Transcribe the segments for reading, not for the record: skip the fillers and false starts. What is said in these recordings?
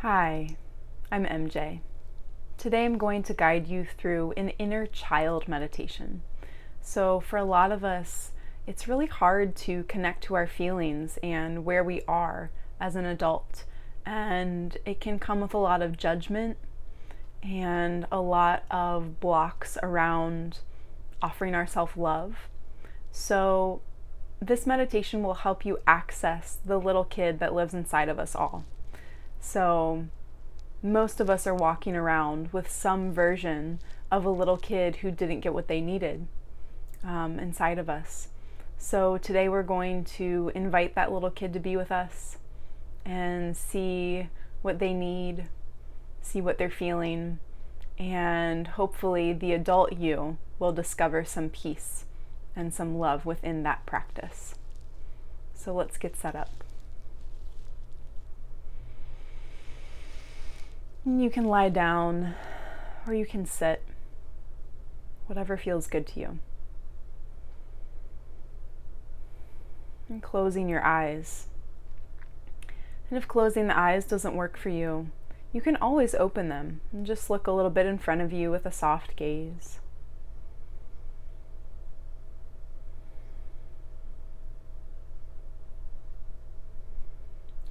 Hi, I'm MJ. Today I'm going to guide you through an inner child meditation. So, for a lot of us, it's really hard to connect to our feelings and where we are as an adult. And it can come with a lot of judgment and a lot of blocks around offering ourselves love. So, this meditation will help you access the little kid that lives inside of us all. So, most of us are walking around with some version of a little kid who didn't get what they needed inside of us. So today we're going to invite that little kid to be with us and see what they need, see what they're feeling, and hopefully the adult you will discover some peace and some love within that practice. So let's get set up. You can lie down or you can sit, whatever feels good to you. And closing your eyes. And if closing the eyes doesn't work for you, you can always open them and just look a little bit in front of you with a soft gaze.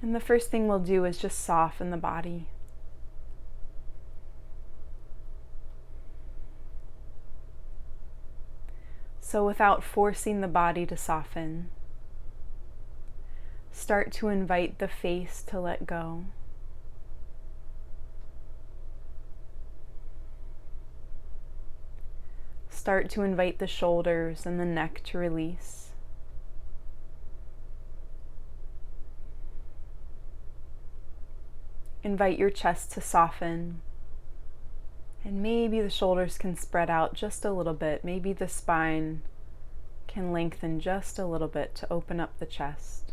And the first thing we'll do is just soften the body. So without forcing the body to soften, start to invite the face to let go. Start to invite the shoulders and the neck to release. Invite your chest to soften. And maybe the shoulders can spread out just a little bit. Maybe the spine can lengthen just a little bit to open up the chest.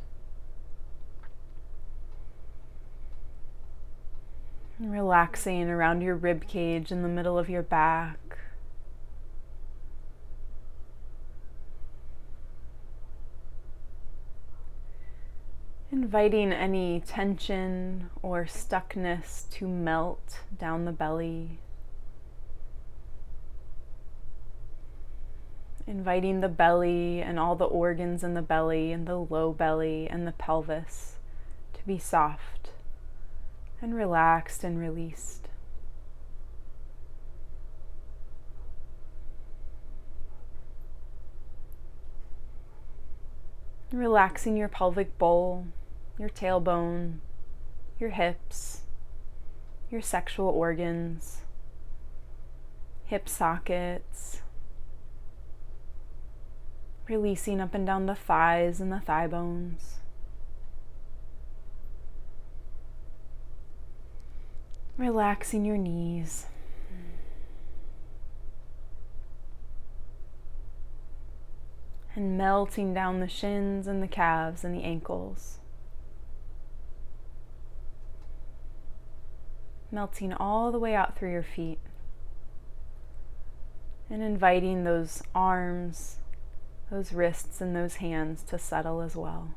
And relaxing around your rib cage in the middle of your back. Inviting any tension or stuckness to melt down the belly. Inviting the belly and all the organs in the belly and the low belly and the pelvis to be soft and relaxed and released. Relaxing your pelvic bowl, your tailbone, your hips, your sexual organs, hip sockets. Releasing up and down the thighs and the thigh bones. Relaxing your knees. And melting down the shins and the calves and the ankles. Melting all the way out through your feet. And inviting those arms, those wrists and those hands to settle as well.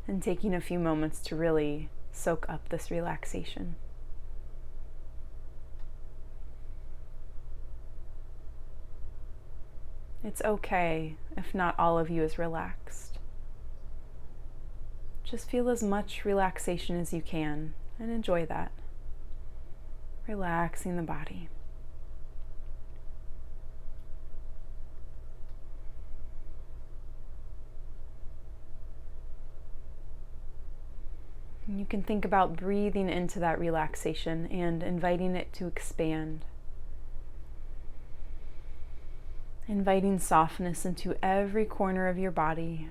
And taking a few moments to really soak up this relaxation. It's okay if not all of you is relaxed. Just feel as much relaxation as you can and enjoy that. Relaxing the body. And you can think about breathing into that relaxation and inviting it to expand. Inviting softness into every corner of your body,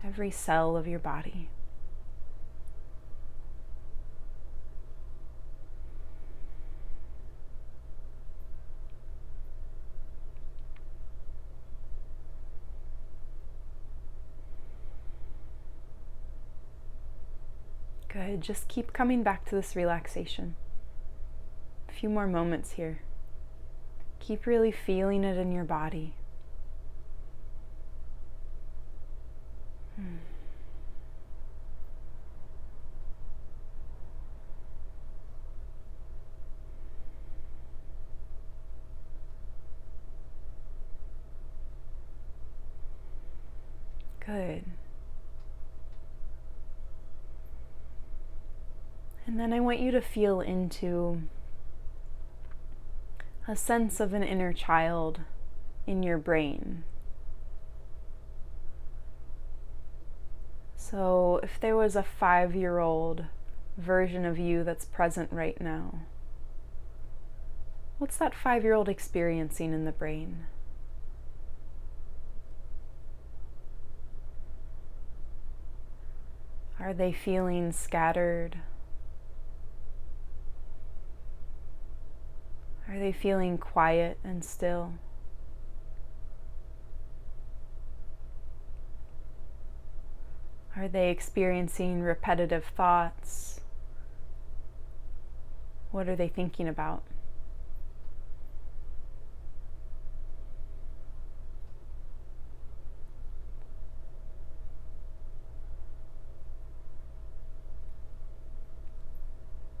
every cell of your body. Good. Just keep coming back to this relaxation. A few more moments here. Keep really feeling it in your body. Good. And then I want you to feel into a sense of an inner child in your brain. So if there was a 5-year-old version of you that's present right now, what's that 5-year-old experiencing in the brain? Are they feeling scattered? Are they feeling quiet and still? Are they experiencing repetitive thoughts? What are they thinking about?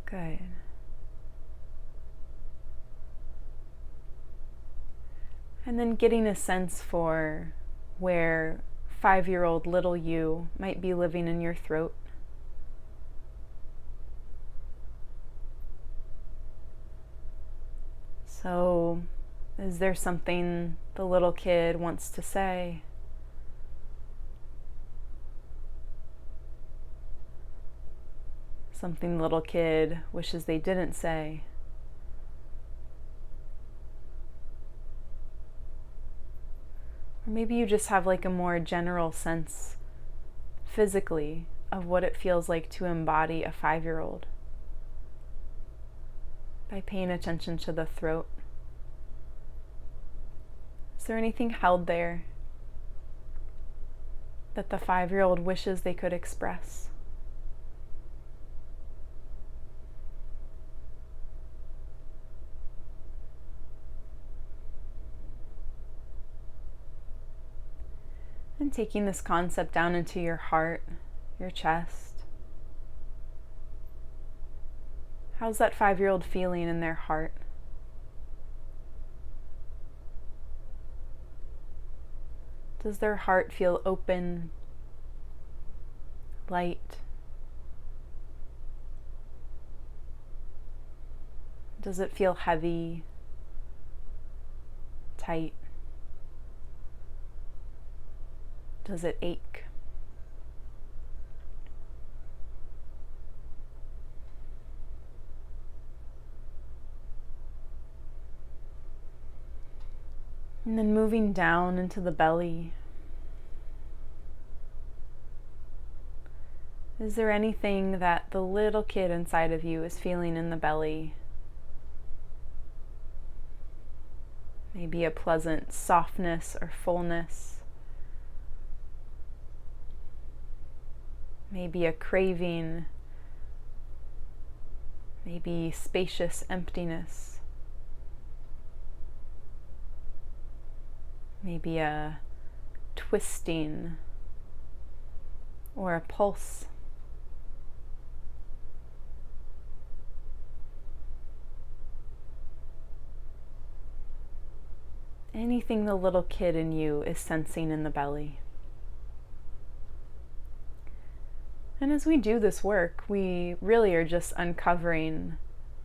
Good. And then getting a sense for where 5-year-old little you might be living in your throat. So, is there something the little kid wants to say? Something the little kid wishes they didn't say? Or maybe you just have like a more general sense physically of what it feels like to embody a 5-year-old by paying attention to the throat. Is there anything held there that the 5-year-old wishes they could express? And taking this concept down into your heart, your chest. How's that 5-year-old feeling in their heart? Does their heart feel open, light? Does it feel heavy, tight? Does it ache? And then moving down into the belly. Is there anything that the little kid inside of you is feeling in the belly? Maybe a pleasant softness or fullness. Maybe a craving. Maybe spacious emptiness. Maybe a twisting or a pulse. Anything the little kid in you is sensing in the belly. And as we do this work, we really are just uncovering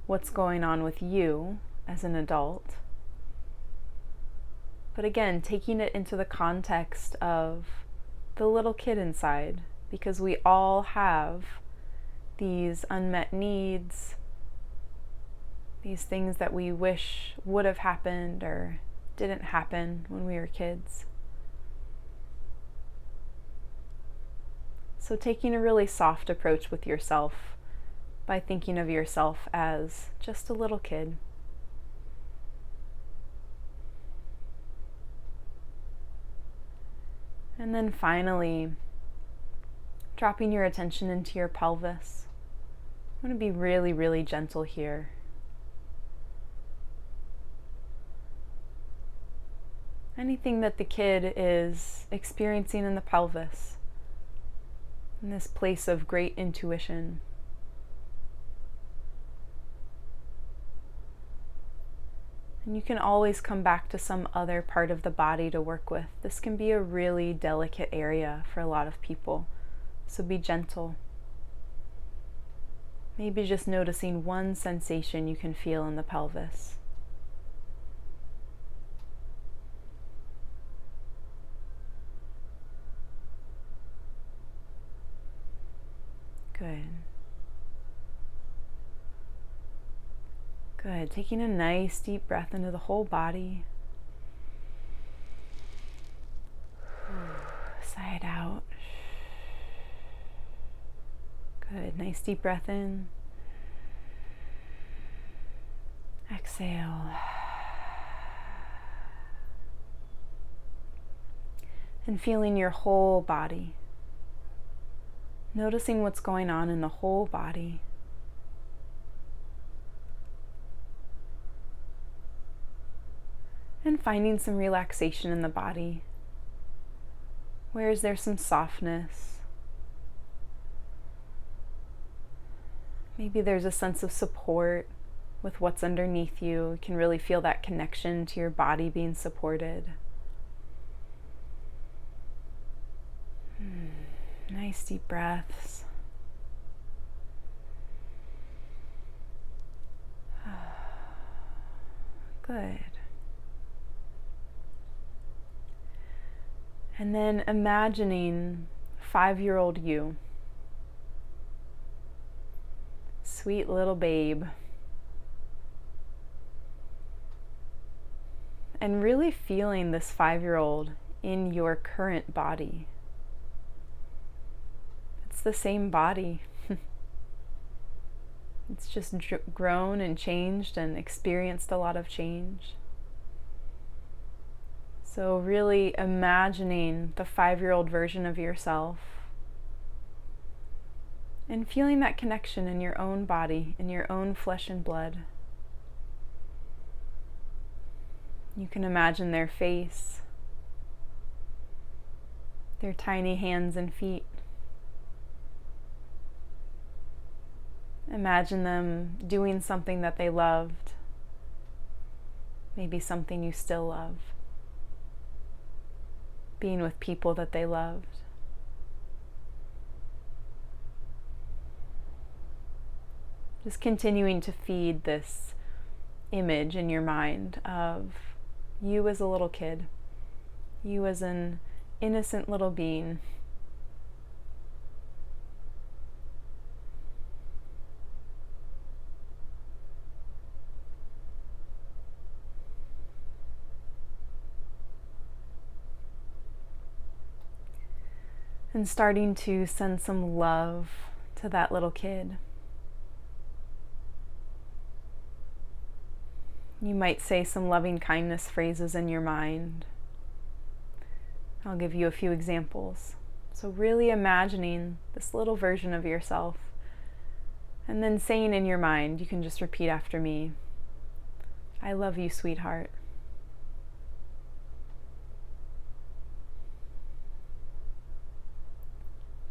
what's going on with you as an adult. But again, taking it into the context of the little kid inside, because we all have these unmet needs, these things that we wish would have happened or didn't happen when we were kids. So taking a really soft approach with yourself by thinking of yourself as just a little kid. And then finally, dropping your attention into your pelvis. I'm going to be really, really gentle here. anything that the kid is experiencing in the pelvis, in this place of great intuition. And you can always come back to some other part of the body to work with. This can be a really delicate area for a lot of people, so be gentle. Maybe just noticing one sensation you can feel in the pelvis. Good. Good. Taking a nice deep breath into the whole body. Sigh it out. Good. Nice deep breath in. Exhale. And feeling your whole body. Noticing what's going on in the whole body. And finding some relaxation in the body. Where is there some softness? Maybe there's a sense of support with what's underneath you. You can really feel that connection to your body being supported. Nice deep breaths. Good. And then imagining 5-year-old you. Sweet little babe. And really feeling this 5-year-old in your current body. It's the same body. It's just grown and changed and experienced a lot of change. So really imagining the 5-year-old version of yourself and feeling that connection in your own body, in your own flesh and blood. You can imagine their face, their tiny hands and feet. Imagine them doing something that they loved, maybe something you still love. Being with people that they loved. Just continuing to feed this image in your mind of you as a little kid, you as an innocent little being. And starting to send some love to that little kid. You might say some loving kindness phrases in your mind. I'll give you a few examples. So really imagining this little version of yourself and then saying in your mind, you can just repeat after me, I love you, sweetheart.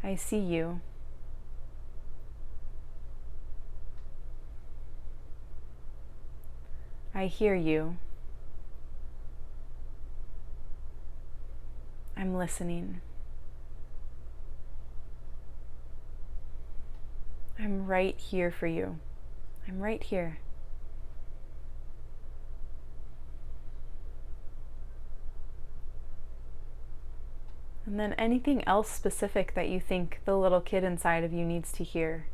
I see you. I hear you. I'm listening. I'm right here for you. I'm right here. And then anything else specific that you think the little kid inside of you needs to hear.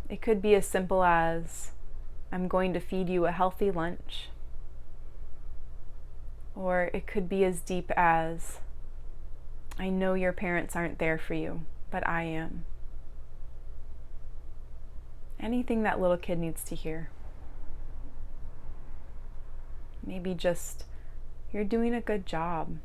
It could be as simple as, I'm going to feed you a healthy lunch. Or it could be as deep as, I know your parents aren't there for you, but I am. Anything that little kid needs to hear. Maybe just, you're doing a good job.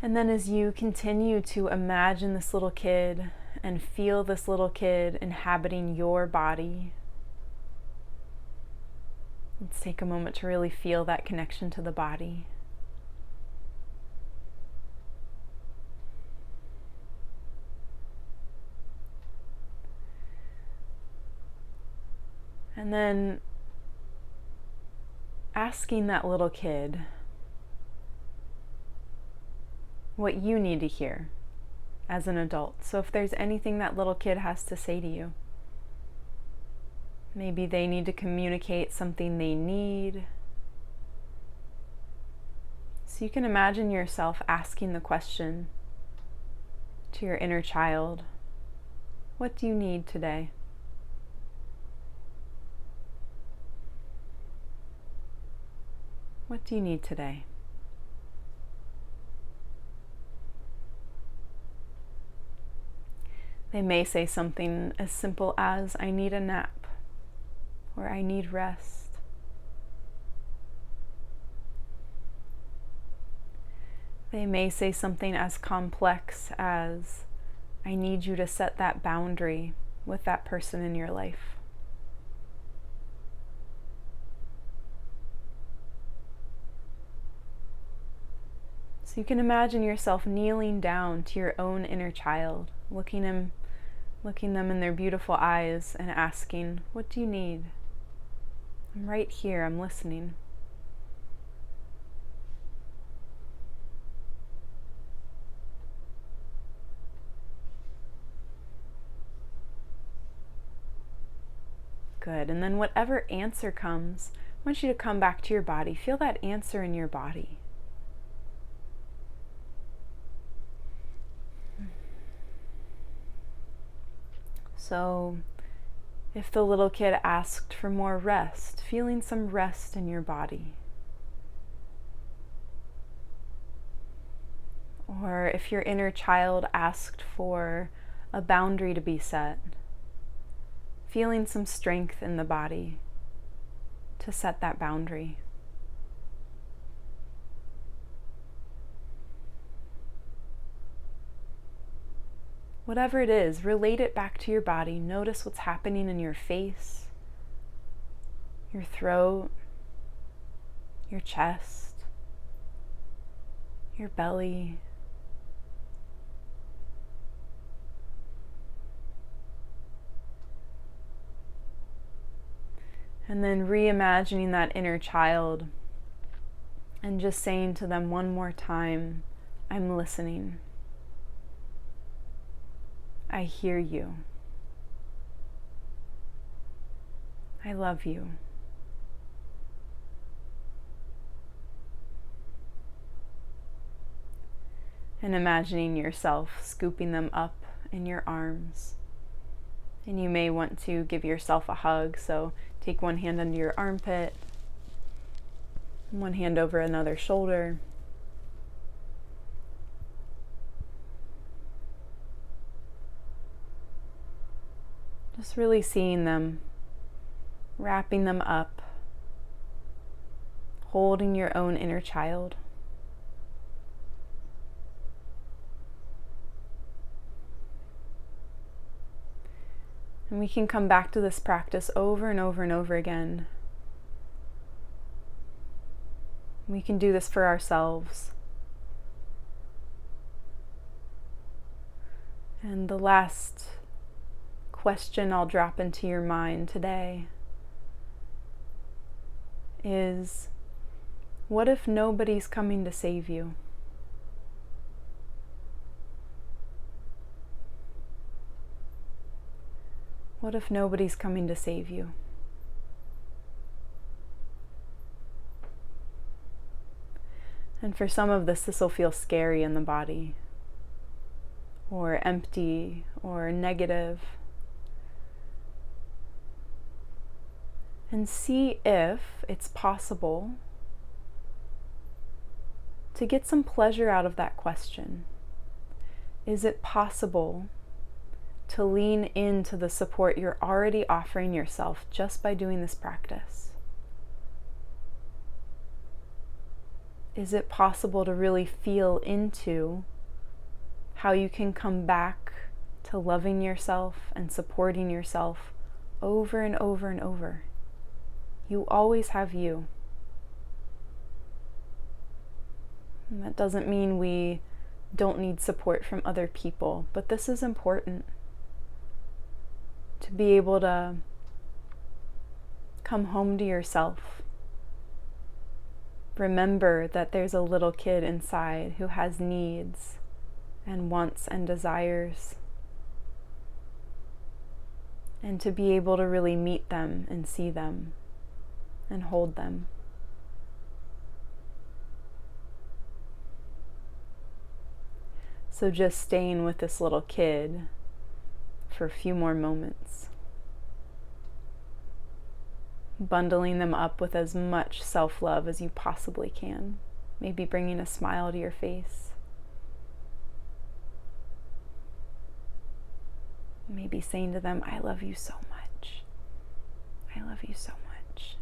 And then as you continue to imagine this little kid and feel this little kid inhabiting your body, let's take a moment to really feel that connection to the body. And then asking that little kid what you need to hear as an adult. So if there's anything that little kid has to say to you, maybe they need to communicate something they need. So you can imagine yourself asking the question to your inner child, what do you need today? What do you need today? They may say something as simple as, I need a nap, or I need rest. They may say something as complex as, I need you to set that boundary with that person in your life. So you can imagine yourself kneeling down to your own inner child, looking them in their beautiful eyes and asking, what do you need? I'm right here, I'm listening. Good, and then whatever answer comes, I want you to come back to your body. Feel that answer in your body. So, if the little kid asked for more rest, feeling some rest in your body. Or if your inner child asked for a boundary to be set, feeling some strength in the body to set that boundary. Whatever it is, relate it back to your body. Notice what's happening in your face, your throat, your chest, your belly. And then reimagining that inner child and just saying to them one more time, I'm listening. I hear you. I love you. And imagining yourself scooping them up in your arms. And you may want to give yourself a hug, so take one hand under your armpit, one hand over another shoulder. Just really seeing them, wrapping them up, holding your own inner child. And we can come back to this practice over and over and over again. We can do this for ourselves. And the last question I'll drop into your mind today is, what if nobody's coming to save you? What if nobody's coming to save you? And for some of this will feel scary in the body, or empty, or negative. And see if it's possible to get some pleasure out of that question. Is it possible to lean into the support you're already offering yourself just by doing this practice? is it possible to really feel into how you can come back to loving yourself and supporting yourself over and over and over. You always have you. And that doesn't mean we don't need support from other people, but this is important. To be able to come home to yourself. Remember that there's a little kid inside who has needs and wants and desires. And to be able to really meet them and see them and hold them. So just staying with this little kid for a few more moments. Bundling them up with as much self-love as you possibly can. Maybe bringing a smile to your face. Maybe saying to them, I love you so much. I love you so much.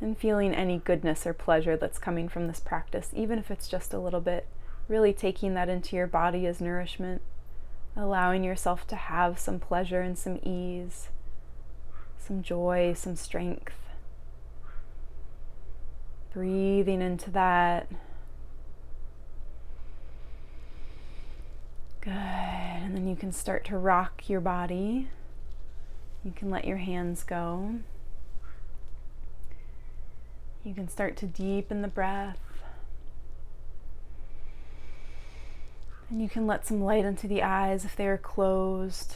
And feeling any goodness or pleasure that's coming from this practice, even if it's just a little bit, really taking that into your body as nourishment, allowing yourself to have some pleasure and some ease, some joy, some strength. Breathing into that. Good. And then you can start to rock your body. You can let your hands go. You can start to deepen the breath. And you can let some light into the eyes if they are closed.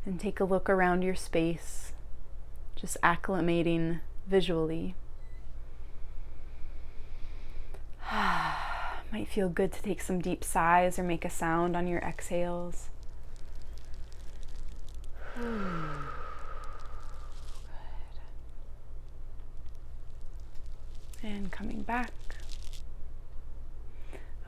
And take a look around your space, just acclimating visually. Might feel good to take some deep sighs or make a sound on your exhales. Good. And coming back.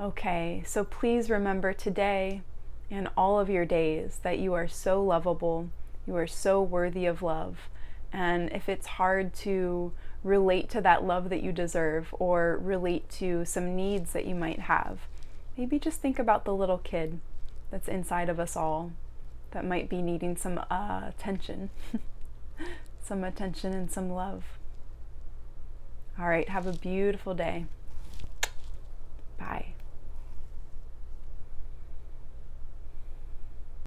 Okay, so please remember today and all of your days that you are so lovable, you are so worthy of love. And if it's hard to relate to that love that you deserve or relate to some needs that you might have, maybe just think about the little kid that's inside of us all that might be needing some attention, some attention and some love. All right, have a beautiful day. Bye.